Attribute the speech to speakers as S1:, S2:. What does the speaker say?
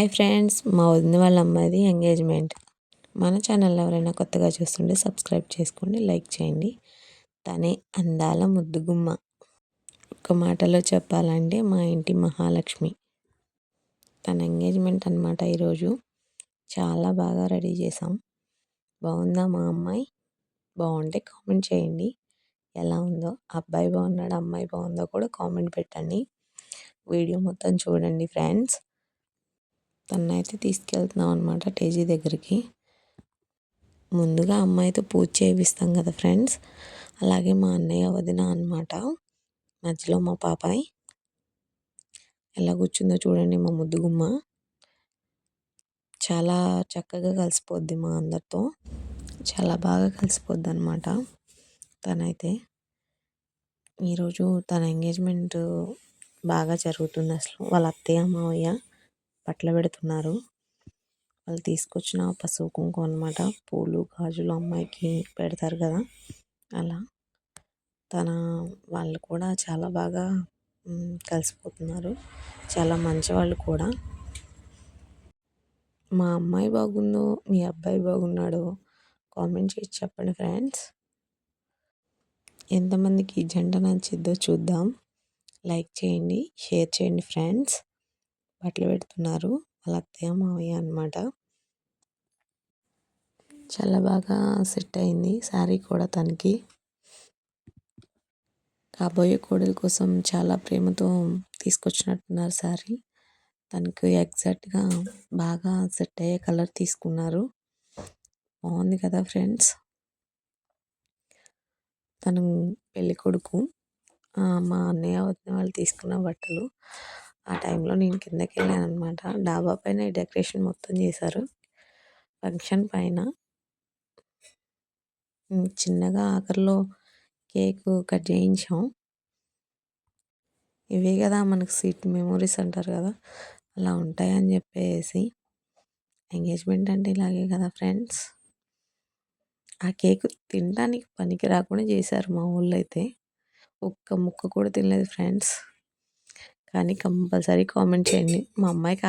S1: Hi friends, మా వదిన వాళ్ళ అమ్మాయిది ఎంగేజ్మెంట్. మన ఛానల్ ఎవరైనా కొత్తగా చూస్తుంటే సబ్స్క్రైబ్ చేసుకోండి, లైక్ చేయండి. తనే అందాల ముద్దుగుమ్మ. ఒక మాటలో చెప్పాలంటే మా ఇంటి మహాలక్ష్మి. తన ఎంగేజ్మెంట్ అనమాట ఈరోజు. చాలా బాగా రెడీ చేసాం. బాగుందా మా అమ్మాయి? బాగుంటే కామెంట్ చేయండి. ఎలా ఉందో, అబ్బాయి బాగున్నాడు, అమ్మాయి బాగుందో కూడా కామెంట్ పెట్టండి. వీడియో మొత్తం చూడండి ఫ్రెండ్స్. తనైతే తీసుకెళ్తున్నాం అనమాట టేజీ దగ్గరికి. ముందుగా అమ్మాయితో పూజ చేయిస్తాం కదా ఫ్రెండ్స్. అలాగే మా అన్నయ్య వదిన అనమాట, మధ్యలో మా పాపాయి. ఎలా కూర్చుందో చూడండి మా ముద్దుగుమ్మ. చాలా చక్కగా కలిసిపోద్ది మా అందరితో, చాలా బాగా కలిసిపోద్ది అనమాట తనైతే. ఈరోజు తన ఎంగేజ్మెంట్ బాగా జరుగుతుంది. అసలు వాళ్ళ అత్తయ్య మావయ్య బట్టలు పెడుతున్నారు. వాళ్ళు తీసుకొచ్చిన పసుపు కుంకుమ అనమాట, పూలు గాజులు అమ్మాయికి పెడతారు కదా, అలా వాళ్ళు కూడా చాలా బాగా కలిసిపోతున్నారు. చాలా మంచివాళ్ళు కూడా. మా అమ్మాయి బాగుందో, మీ అబ్బాయి బాగున్నాడో కామెంట్ చేసి చెప్పండి ఫ్రెండ్స్. ఎంతమందికి ఈ జంట నచ్చిద్దో చూద్దాం. లైక్ చేయండి, షేర్ చేయండి ఫ్రెండ్స్. బట్టలు పెడుతున్నారు వాళ్ళ అత్తయ్య మావయ్య అనమాట. చాలా బాగా సెట్ అయింది శారీ కూడా. తనకి కాబోయే కోడలి కోసం చాలా ప్రేమతో తీసుకొచ్చినట్టున్నారు శారీ. తనకి ఎగ్జాక్ట్గా బాగా సెట్ అయ్యే కలర్ తీసుకున్నారు. బాగుంది కదా ఫ్రెండ్స్. తను పెళ్ళి కొడుకు. మా అన్నయ్య వదిన వాళ్ళు తీసుకున్న బట్టలు. ఆ టైంలో నేను కిందకి వెళ్ళాను అనమాట. డాబా పైన డెకరేషన్ మొత్తం చేశారు. ఫంక్షన్ పైన చిన్నగా ఆఖరిలో కేక్ కట్ చేయించాం. ఇవే కదా మనకు స్వీట్ మెమొరీస్ అంటారు కదా, అలా ఉంటాయని చెప్పేసి. ఎంగేజ్మెంట్ అంటే ఇలాగే కదా ఫ్రెండ్స్. ఆ కేక్ తినడానికి పనికి రాకుండా చేశారు మా ఊళ్ళో అయితే. ఒక్క ముక్క కూడా తినలేదు ఫ్రెండ్స్. కానీ కంపల్సరీ కామెంట్ చేయండి. మా అమ్మాయికి